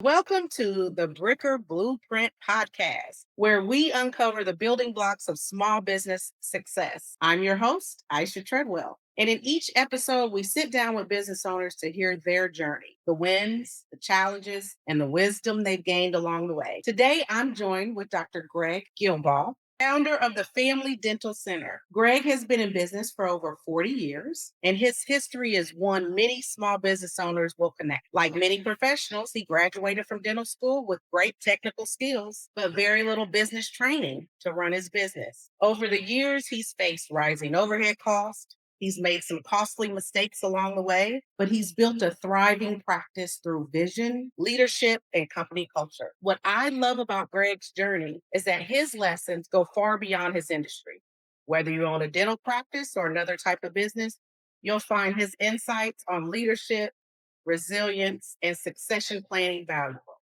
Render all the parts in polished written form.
Welcome to the Brickr Blueprint Podcast, where we uncover the building blocks of small business success. I'm your host, Aysha Treadwell. And in each episode, we sit down with business owners to hear their journey, the wins, the challenges, and the wisdom they've gained along the way. Today, I'm joined with Dr. Greg Gilbaugh, founder of the Family Dental Center. Greg has been in business for over 40 years, and his history is one many small business owners will connect. Like many professionals, he graduated from dental school with great technical skills, but very little business training to run his business. Over the years, he's faced rising overhead costs. He's made some costly mistakes along the way, but he's built a thriving practice through vision, leadership, and company culture. What I love about Greg's journey is that his lessons go far beyond his industry. Whether you own a dental practice or another type of business, you'll find his insights on leadership, resilience, and succession planning valuable.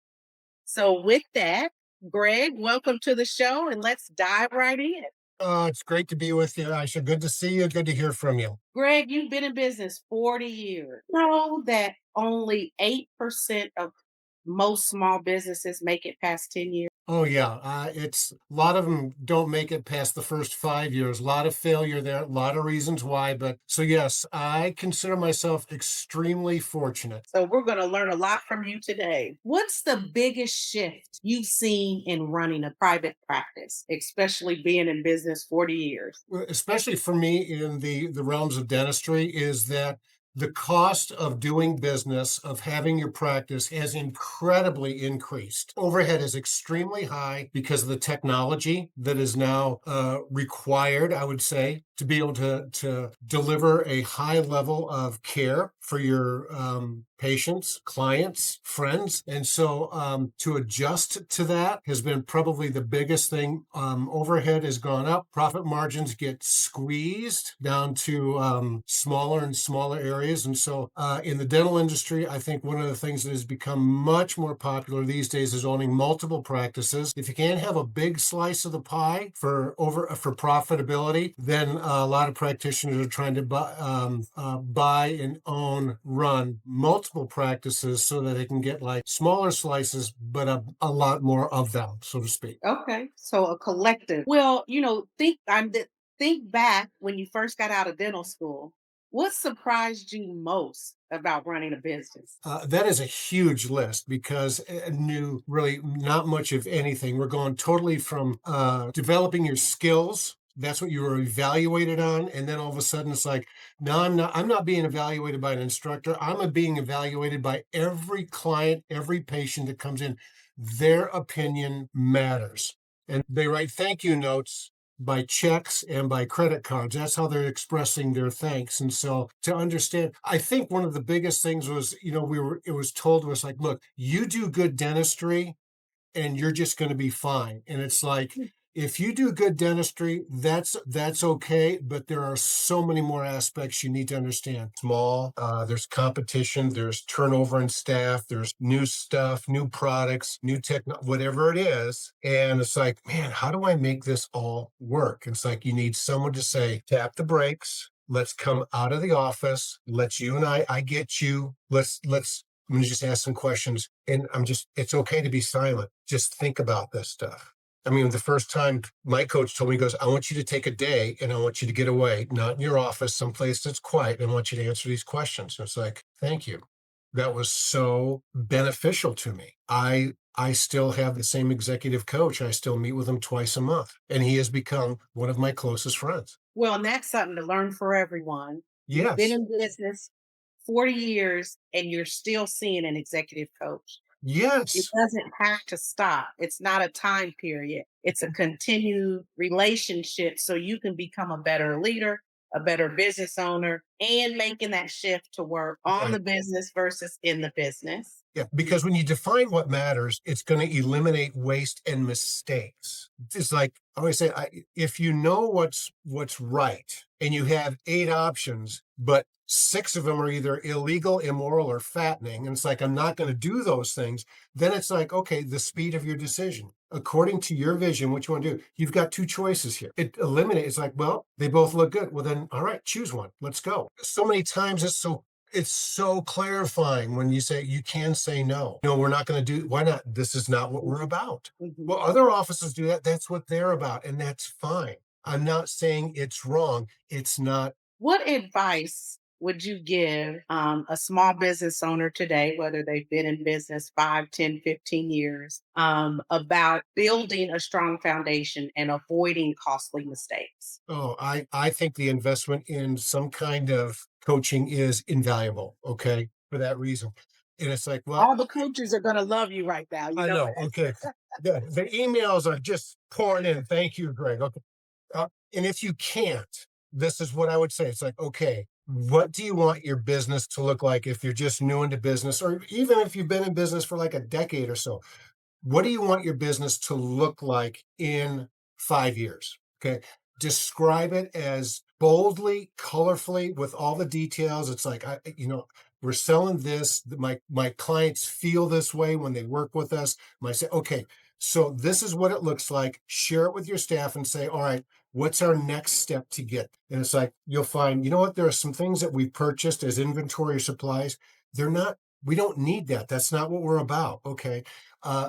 So, with that, Greg, welcome to the show, and let's dive right in. It's great to be with you, Aisha. Good to see you. Good to hear from you. Greg, you've been in business 40 years. Know that only 8% of most small businesses make it past 10 years. Oh yeah, it's a lot of them don't make it past the first 5 years. A lot of failure there. A lot of reasons why. But so yes, I consider myself extremely fortunate. So we're going to learn a lot from you today. What's the biggest shift you've seen in running a private practice, especially being in business 40 years? Especially for me in the realms of dentistry, is that the cost of doing business, of having your practice, has incredibly increased. Overhead is extremely high because of the technology that is now required, I would say, to be able to deliver a high level of care for your patients, clients, friends. And so to adjust to that has been probably the biggest thing. Overhead has gone up. Profit margins get squeezed down to smaller and smaller areas. And so in the dental industry, I think one of the things that has become much more popular these days is owning multiple practices. If you can't have a big slice of the pie for profitability, then a lot of practitioners are trying to buy and own, run multiple practices so that they can get like smaller slices, but a lot more of them, so to speak. Okay, so a collective. Well, think back when you first got out of dental school. What surprised you most about running a business? That is a huge list because I knew really not much of anything. We're going totally from developing your skills. That's what you were evaluated on. And then all of a sudden it's like, no, I'm not being evaluated by an instructor. I'm being evaluated by every client, every patient that comes in. Their opinion matters. And they write thank you notes by checks and by credit cards. That's how they're expressing their thanks. And so to understand, I think one of the biggest things was, it was told to us like, look, you do good dentistry and you're just going to be fine. And it's like, if you do good dentistry, that's okay, but there are so many more aspects you need to understand. There's competition, there's turnover in staff, there's new stuff, new products, new whatever it is. And it's like, man, how do I make this all work? It's like you need someone to say, tap the brakes. Let's come out of the office. Let's you and I get you. I'm going to just ask some questions. And it's okay to be silent. Just think about this stuff. I mean, the first time my coach told me, he goes, I want you to take a day and I want you to get away, not in your office, someplace that's quiet. And I want you to answer these questions. And it's like, thank you. That was so beneficial to me. I still have the same executive coach. I still meet with him twice a month. And he has become one of my closest friends. Well, and that's something to learn for everyone. You've been Yes. in business 40 years and you're still seeing an executive coach. It Yes. doesn't have to stop. It's not a time period. It's a continued relationship so you can become a better leader, a better business owner, and making that shift to work on Right. the business versus in the business. Yeah, because when you define what matters, it's going to eliminate waste and mistakes. It's like I always say, if you know what's right and you have 8 options, but 6 of them are either illegal, immoral, or fattening, and it's like, I'm not going to do those things, then it's like, okay, the speed of your decision. According to your vision, what you want to do, you've got 2 choices here. It eliminates, it's like, well, they both look good. Well, then, all right, choose one. Let's go. So many times it's so It's so clarifying when you say you can say no. No, we're not going to do, why not? This is not what we're about. Mhm. Well, other offices do that. That's what they're about. And that's fine. I'm not saying it's wrong. It's not. What advice would you give a small business owner today, whether they've been in business 5, 10, 15 years, about building a strong foundation and avoiding costly mistakes? Oh, I think the investment in some kind of coaching is invaluable. Okay. For that reason. And it's like, well, All the coaches are going to love you right now. You I know know. that. Okay. The emails are just pouring in. Thank you, Greg. Okay. And if you can't, this is what I would say. It's like, okay, what do you want your business to look like if you're just new into business, or even if you've been in business for like a decade or so? What do you want your business to look like in 5 years? Okay. Describe it as boldly, colorfully, with all the details. It's like, we're selling this. My clients feel this way when they work with us. I say, okay, so this is what it looks like. Share it with your staff and say, all right, what's our next step to get? And it's like, you'll find, you know what? There are some things that we've purchased as inventory or supplies. They're not, we don't need that. That's not what we're about. Okay.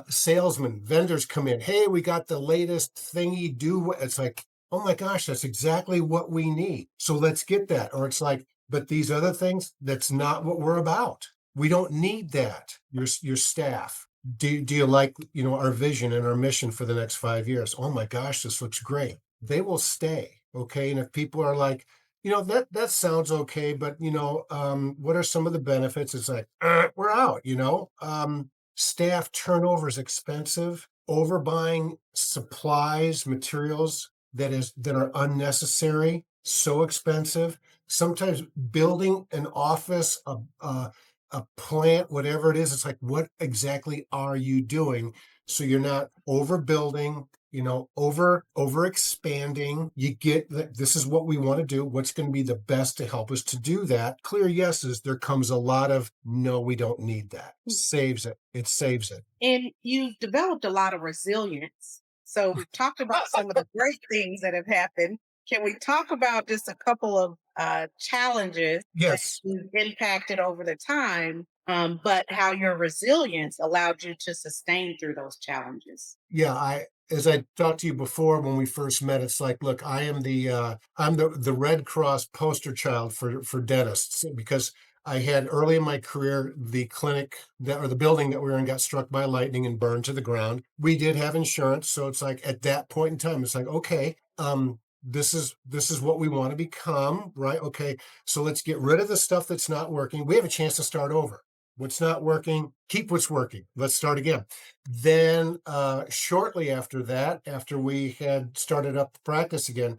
Salesmen, vendors come in. Hey, we got the latest thingy do. It's like, oh my gosh, that's exactly what we need. So let's get that. Or it's like, but these other things, that's not what we're about. We don't need that. Your staff. Do you like, our vision and our mission for the next 5 years? Oh my gosh, this looks great. They will stay. Okay. And if people are like, that sounds okay, but what are some of the benefits? It's like, we're out, staff turnover is expensive. Overbuying supplies, materials that are unnecessary, so expensive. Sometimes building an office, a plant, whatever it is, it's like, what exactly are you doing? So you're not overbuilding, over expanding. You get that this is what we want to do. What's going to be the best to help us to do that? Clear yeses. There comes a lot of no, we don't need that. Saves it. It saves it. And you've developed a lot of resilience. So we've talked about some of the great things that have happened. Can we talk about just a couple of challenges that Yes. you've impacted over the time, but how your resilience allowed you to sustain through those challenges? Yeah, as I talked to you before when we first met, it's like, look, I'm the Red Cross poster child for dentists, because I had early in my career the clinic that or the building that we were in got struck by lightning and burned to the ground. We did have insurance, so it's like at that point in time, it's like, okay, this is what we want to become, right? Okay, so let's get rid of the stuff that's not working. We have a chance to start over. What's not working, keep what's working. Let's start again. Then, shortly after that, after we had started up the practice again,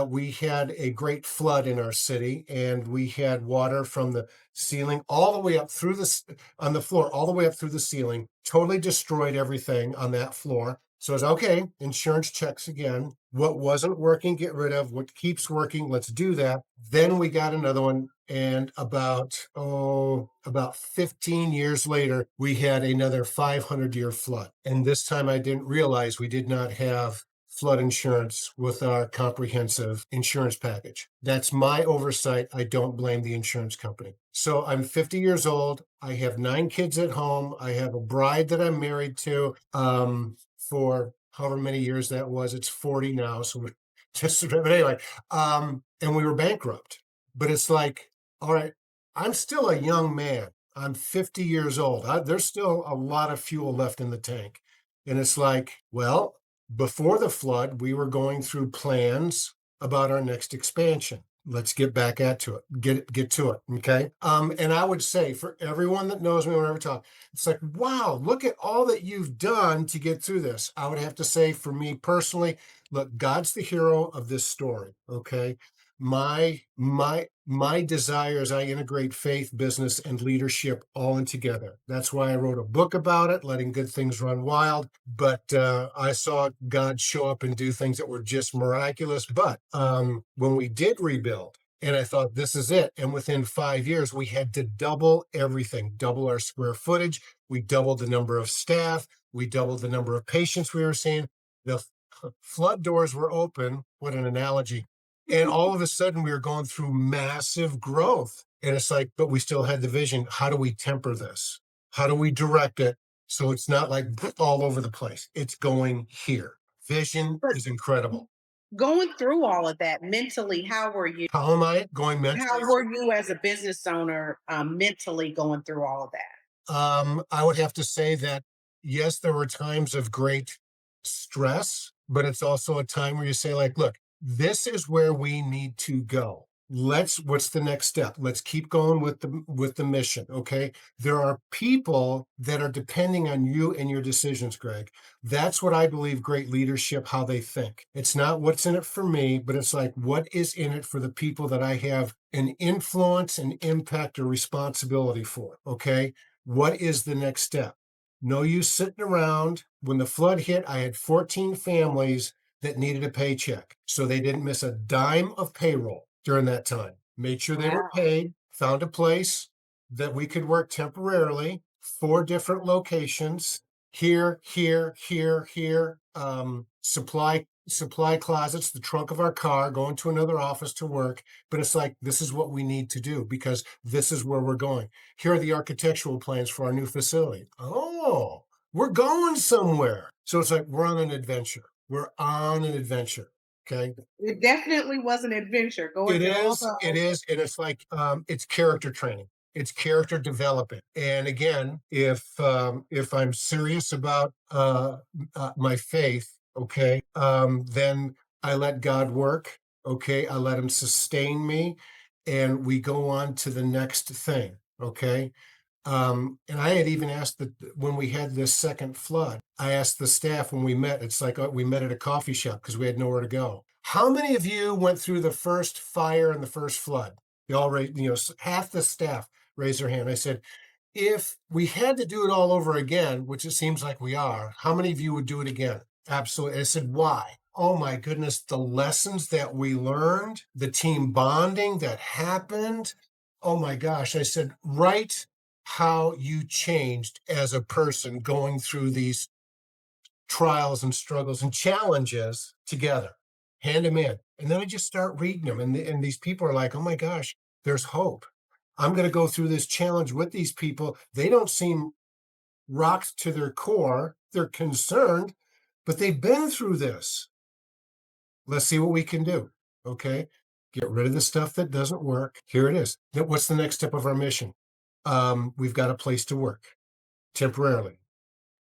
we had a great flood in our city, and we had water from the ceiling all the way up through on the floor, all the way up through the ceiling, totally destroyed everything on that floor. So it's okay, insurance checks again. What wasn't working, get rid of. What keeps working, let's do that. Then we got another one. And about 15 years later, we had another 500-year flood. And this time I didn't realize we did not have flood insurance with our comprehensive insurance package. That's my oversight. I don't blame the insurance company. So I'm 50 years old. I have 9 kids at home. I have a bride that I'm married to for however many years that was. It's 40 now. So we're just, but anyway, and we were bankrupt. But it's like, all right, I'm still a young man. I'm 50 years old. There's still a lot of fuel left in the tank. And it's like, well, before the flood, we were going through plans about our next expansion. Let's get back to it. Get to it. Okay. And I would say for everyone that knows me whenever I talk, it's like, wow, look at all that you've done to get through this. I would have to say for me personally, look, God's the hero of this story. Okay. My desire is I integrate faith, business, and leadership all in together. That's why I wrote a book about it, Letting Good Things Run Wild. But I saw God show up and do things that were just miraculous. But when we did rebuild, and I thought, this is it. And within 5 years, we had to double everything, double our square footage. We doubled the number of staff. We doubled the number of patients we were seeing. The flood doors were open. What an analogy. And all of a sudden, we were going through massive growth. And it's like, but we still had the vision. How do we temper this? How do we direct it so it's not like all over the place? It's going here. Vision But is incredible. going through all of that mentally, how were you? How am I going How mentally? were you as a business owner mentally going through all of that? I would have to say that, yes, there were times of great stress, but it's also a time where you say, like, look, this is where we need to go. What's the next step? Let's keep going with the mission. Okay. There are people that are depending on you and your decisions, Greg. That's what I believe great leadership, how they think. It's not what's in it for me, but it's like, what is in it for the people that I have an influence and impact or responsibility for? Okay. What is the next step? No use sitting around. When the flood hit, I had 14 families that needed a paycheck. So they didn't miss a dime of payroll during that time. Made sure they were Wow. paid, found a place that we could work temporarily, 4 different locations, here, here, here, here, supply closets, the trunk of our car, going to another office to work. But it's like, this is what we need to do because this is where we're going. Here are the architectural plans for our new facility. Oh, we're going somewhere. So it's like we're on an adventure. We're on an adventure. Okay. It definitely was an adventure going It through all is, it the. is, and it's like it's character training. It's character development. And again, if I'm serious about my faith, okay, then I let God work. Okay, I let Him sustain me, and we go on to the next thing. Okay, and I had even asked that when we had this second flood, I asked the staff when we met, it's like we met at a coffee shop because we had nowhere to go. How many of you went through the first fire and the first flood? You all raised, half the staff raised their hand. I said, if we had to do it all over again, which it seems like we are, how many of you would do it again? Absolutely. I said, why? Oh my goodness, the lessons that we learned, the team bonding that happened. Oh my gosh. I said, right how you changed as a person going through these trials and struggles and challenges together, hand them in. And then I just start reading them. And these people are like, oh my gosh, there's hope. I'm going to go through this challenge with these people. They don't seem rocked to their core. They're concerned, but they've been through this. Let's see what we can do. Okay. Get rid of the stuff that doesn't work. Here it is. What's the next step of our mission? We've got a place to work temporarily.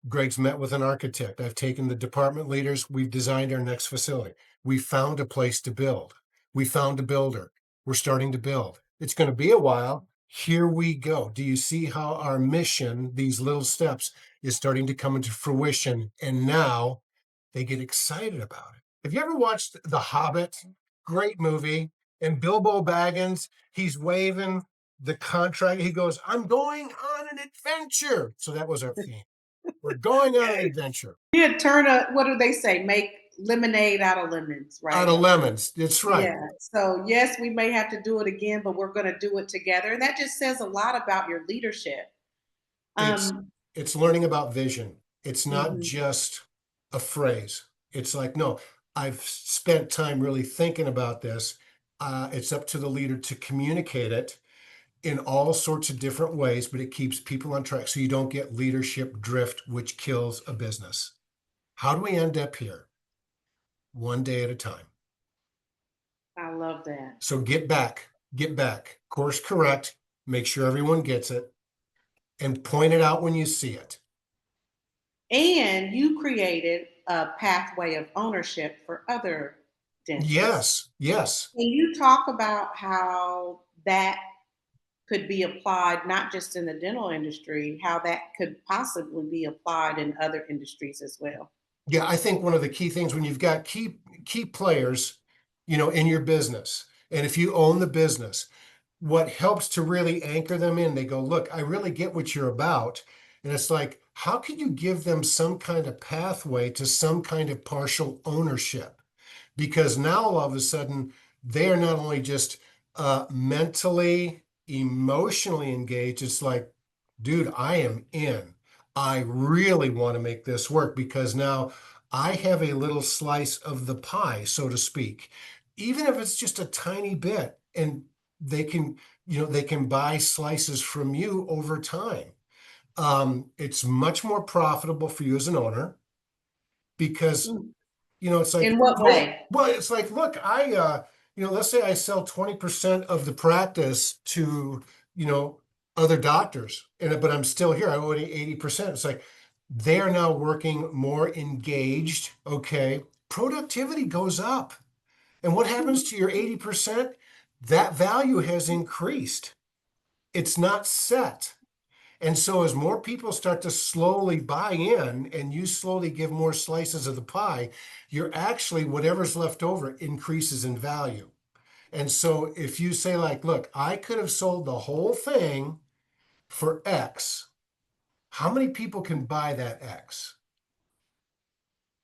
Greg's met with an architect. I've taken the department leaders. We've designed our next facility. We found a place to build. We found a builder. We're starting to build. It's going to be a while. Here we go. Do you see how our mission, these little steps, is starting to come into fruition? And now they get excited about it. Have you ever watched The Hobbit? Great movie. And Bilbo Baggins, he's waving the contract. He goes, I'm going on an adventure. So that was our theme. We're going on an adventure. Yeah, what do they say? Make lemonade out of lemons, Out right? of lemons. That's right. Yeah. So yes, we may have to do it again, but we're going to do it together. And that just says a lot about your leadership. It's Um, it's learning about vision. It's not mhm. just a phrase. It's like, no, I've spent time really thinking about this. It's up to the leader to communicate it in all sorts of different ways, but it keeps people on track so you don't get leadership drift, which kills a business. How do we end up here? One day at a time. I love that. So get back, course correct, make sure everyone gets it, and point it out when you see it. And you created a pathway of ownership for other dentists. Yes, yes. Can you talk about how that could be applied not just in the dental industry, how that could possibly be applied in other industries as well? Yeah, I think one of the key things when you've got key players, in your business, and if you own the business, what helps to really anchor them in, they go, look, I really get what you're about. And it's like, how can you give them some kind of pathway to some kind of partial ownership? Because now all of a sudden they are not only just mentally, emotionally engaged. It's like, dude, I am in. I really want to make this work because now I have a little slice of the pie, so to speak, even if it's just a tiny bit. And they can they can buy slices from you over time. It's much more profitable for you as an owner because, Mm. it's like, In what oh, way? well, it's like, look, let's say I sell 20% of the practice to, you know, other doctors, but I'm still here. I owe 80%. It's like they are now working more engaged. Okay. Productivity goes up. And what happens to your 80%? That value has increased. It's not set. And so as more people start to slowly buy in and you slowly give more slices of the pie, you're actually, whatever's left over increases in value. And so if you say like, look, I could have sold the whole thing for X, how many people can buy that X?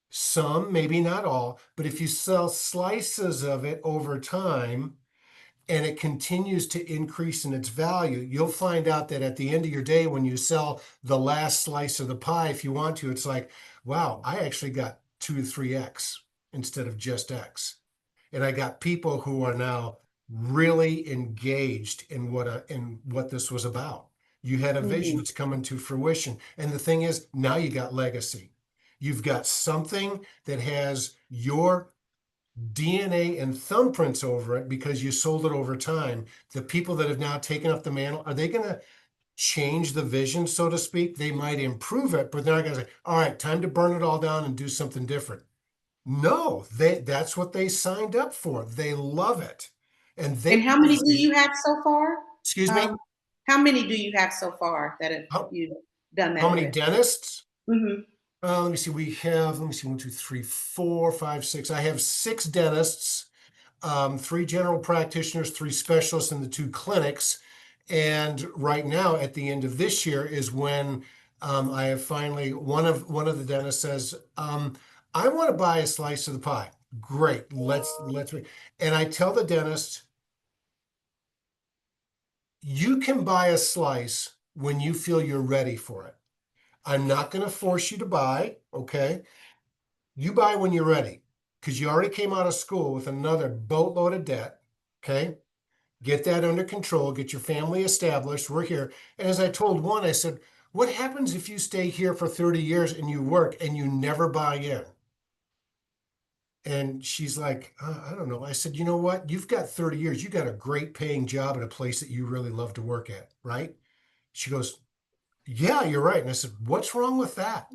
Some, maybe not all, but if you sell slices of it over time, and it continues to increase in its value, you'll find out that at the end of your day, when you sell the last slice of the pie, if you want to, it's like, wow, I actually got 2 to 3x instead of just X. And I got people who are now really engaged in what this was about. You had a vision Mhm. that's coming to fruition. And the thing is, now you got legacy. You've got something that has your DNA and thumbprints over it because you sold it over time. The people that have now taken up the mantle, are they going to change the vision, so to speak? They might improve it, but they're not going to say, all right, time to burn it all down and do something different. No, that's what they signed up for. They love it. And they And how want to many do see, you have so far? excuse me, Um, how many do you have so far that have how, you done how that many with? dentists? Mhm. Let me see. Let me see, 1, 2, 3, 4, 5, 6. I have 6 dentists, 3 general practitioners, 3 specialists in the 2 clinics. And right now, at the end of this year, is when I have finally one of the dentists says, "I want to buy a slice of the pie." Great, let's. And I tell the dentist, "You can buy a slice when you feel you're ready for it. I'm not going to force you to buy. Okay, you buy when you're ready, because you already came out of school with another boatload of debt. Okay." Get that under control, get your family established. We're here. And as I told one, I said, what happens if you stay here for 30 years and you work and you never buy in? And she's like, I don't know. I said, you know what? You've got 30 years. You got a great paying job at a place that you really love to work at, right? She goes, yeah, you're right. And I said, what's wrong with that?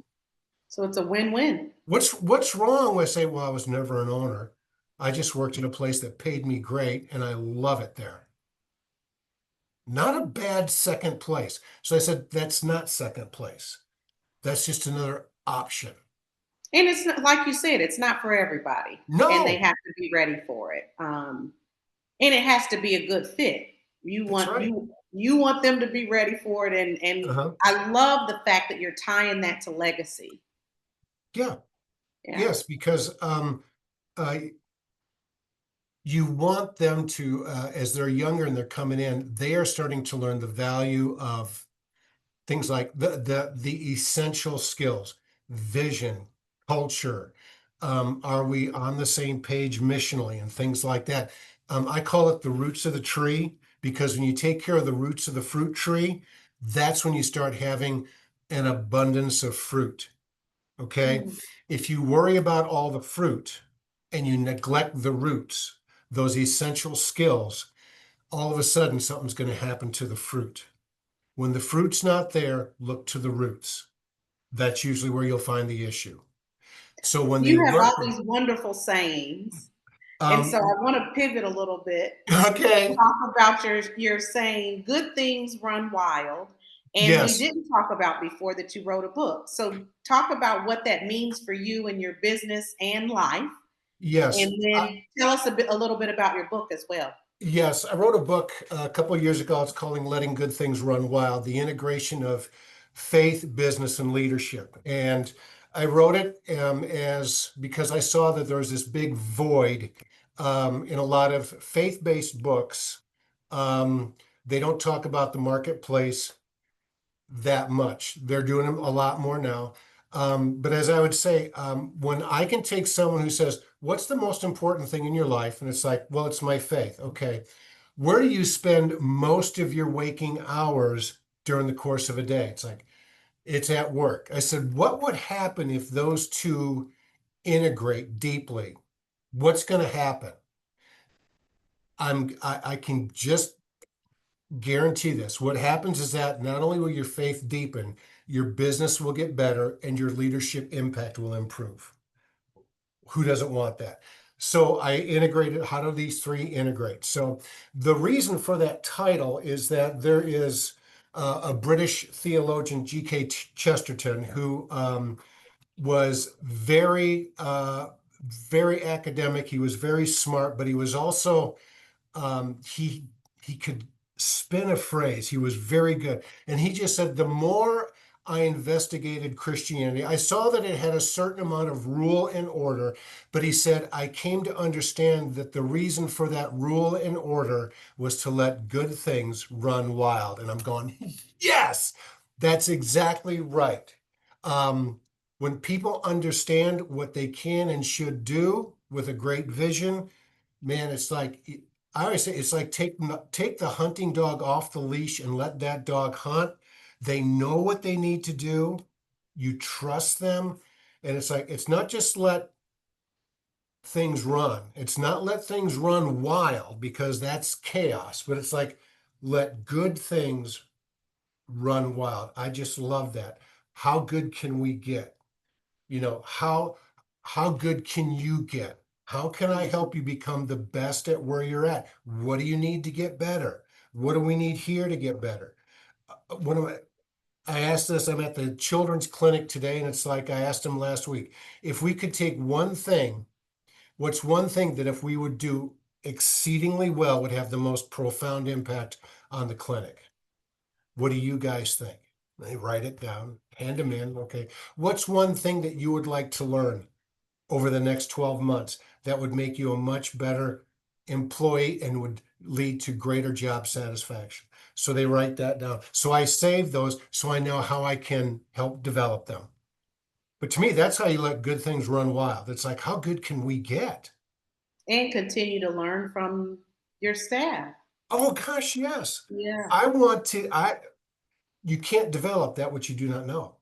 So it's a win-win. What's wrong with saying, well, I was never an owner. I just worked in a place that paid me great and I love it there. Not a bad second place. So I said, that's not second place. That's just another option. And it's not, like you said, it's not for everybody, and they No, have to be ready for it. And it has to be a good fit. You that's want right. you want them to be ready for it, and Uh-huh. I love the fact that you're tying that to legacy. Yeah. Yeah. Yes, because uh, you want them to, as they're younger and they're coming in, they are starting to learn the value of things like the essential skills, vision, culture. Are we on the same page missionally and things like that? I call it the roots of the tree because when you take care of the roots of the fruit tree, that's when you start having an abundance of fruit. Okay. Mm. If you worry about all the fruit and you neglect the roots, those essential skills, all of a sudden something's going to happen to the fruit. When the fruit's not there, look to the roots. That's usually where you'll find the issue. So when they You have all learn, these wonderful sayings, and so um, I want to pivot a little bit. okay, Talk about your saying good things run wild, and we yes, didn't talk about before that you wrote a book. So talk about what that means for you and your business and life, yes, and then tell us a little bit about your book as well. yes. I wrote a book a couple of years ago. It's called "Letting Good Things Run Wild: The Integration of Faith, Business, and Leadership." And I wrote it as because I saw that there was this big void in a lot of faith-based books. Um, they don't talk about the marketplace that much. They're doing them a lot more now. But as I would say, when I can take someone who says, what's the most important thing in your life? And it's like, well, it's my faith. Okay. where do you spend most of your waking hours during the course of a day? It's like, it's at work. I said, what would happen if those two integrate deeply? What's going to happen? I can just guarantee this. What happens is that not only will your faith deepen, your business will get better and your leadership impact will improve. Who doesn't want that? So I integrated, how do these three integrate? So the reason for that title is that there is a British theologian, G.K. Chesterton, who was very academic. He was very smart, but he was also he could spin a phrase. He was very good. And he just said, the more I investigated Christianity, I saw that it had a certain amount of rule and order, but he said, I came to understand that the reason for that rule and order was to let good things run wild. And I'm going, yes, that's exactly right. When people understand what they can and should do with a great vision, man, it's like, I always say, it's like take the hunting dog off the leash and let that dog hunt. They know what they need to do. You trust them. And it's like, it's not just let things run. It's not let things run wild because that's chaos, but it's like let good things run wild. I just love that. How good can we get? How good can you get? How can I help you become the best at where you're at? What do you need to get better? What do we need here to get better? What am I asked this, I'm at the children's clinic today, and it's like I asked them last week, if we could take one thing, what's one thing that if we would do exceedingly well would have the most profound impact on the clinic? What do you guys think? They write it down, hand them in. Okay. What's one thing that you would like to learn over the next 12 months that would make you a much better employee and would lead to greater job satisfaction? So they write that down. So I save those so I know how I can help develop them. But to me, that's how you let good things run wild. It's like, how good can we get? And continue to learn from your staff. Oh gosh, yes. Yeah, I want to, you can't develop that which you do not know.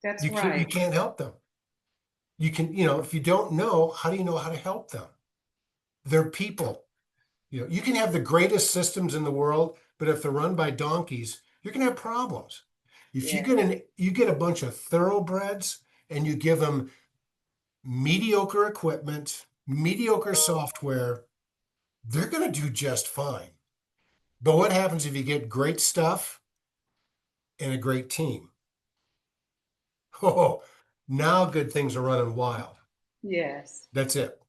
that's You right. can't help them. You can, if you don't know, how do you know how to help them? They're people. You can have the greatest systems in the world, but if they're run by donkeys, you're going to have problems. If Yeah. you get a bunch of thoroughbreds and you give them mediocre equipment, mediocre software, they're going to do just fine. But what happens if you get great stuff and a great team? Oh, now good things are running wild. Yes. That's it.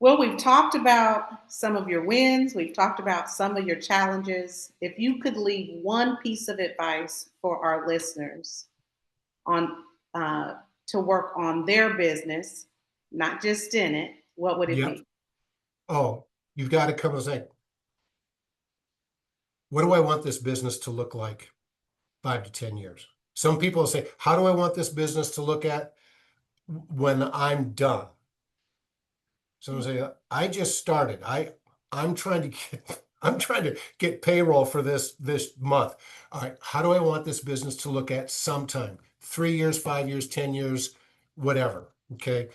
Well, we've talked about some of your wins. We've talked about some of your challenges. If you could leave one piece of advice for our listeners on to work on their business, not just in it, what would it Yep. be? Oh, you've got to come and say, what do I want this business to look like 5 to 10 years? Some people say, how do I want this business to look at when I'm done? Some say, I just started. I'm trying to get I'm trying to get payroll for this month. All right, how do I want this business to look at sometime? 3 years, 5 years, 10 years, whatever. Okay.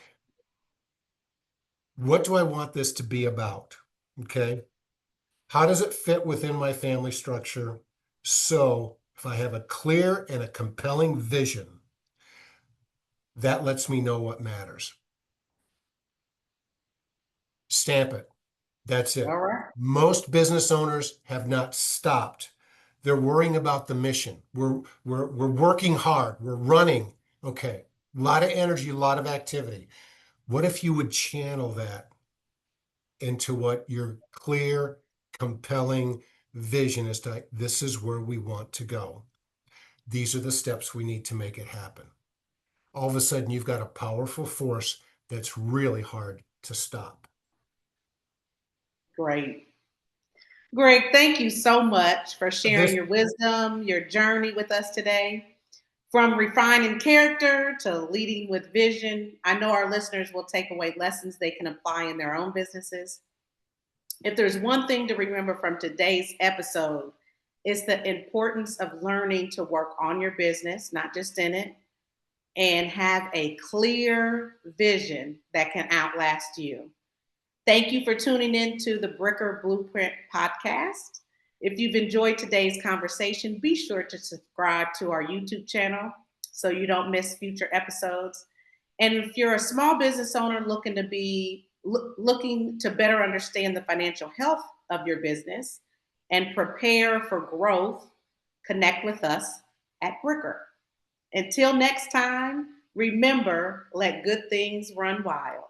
What do I want this to be about? Okay. How does it fit within my family structure? So if I have a clear and a compelling vision, that lets me know what matters. Stamp it. That's All it. right. Most business owners have not stopped. They're worrying about the mission. We're working hard. We're running. Okay. A lot of energy, a lot of activity. What if you would channel that into what your clear, compelling vision is to, this is where we want to go. These are the steps we need to make it happen. All of a sudden, you've got a powerful force that's really hard to stop. Great. Greg, thank you so much for sharing This, your wisdom, your journey with us today. From refining character to leading with vision, I know our listeners will take away lessons they can apply in their own businesses. If there's one thing to remember from today's episode, it's the importance of learning to work on your business, not just in it, and have a clear vision that can outlast you. Thank you for tuning in to the Brickr Blueprint Podcast. If you've enjoyed today's conversation, be sure to subscribe to our YouTube channel so you don't miss future episodes. And if you're a small business owner looking to better understand the financial health of your business and prepare for growth, connect with us at Brickr. Until next time, remember, let good things run wild.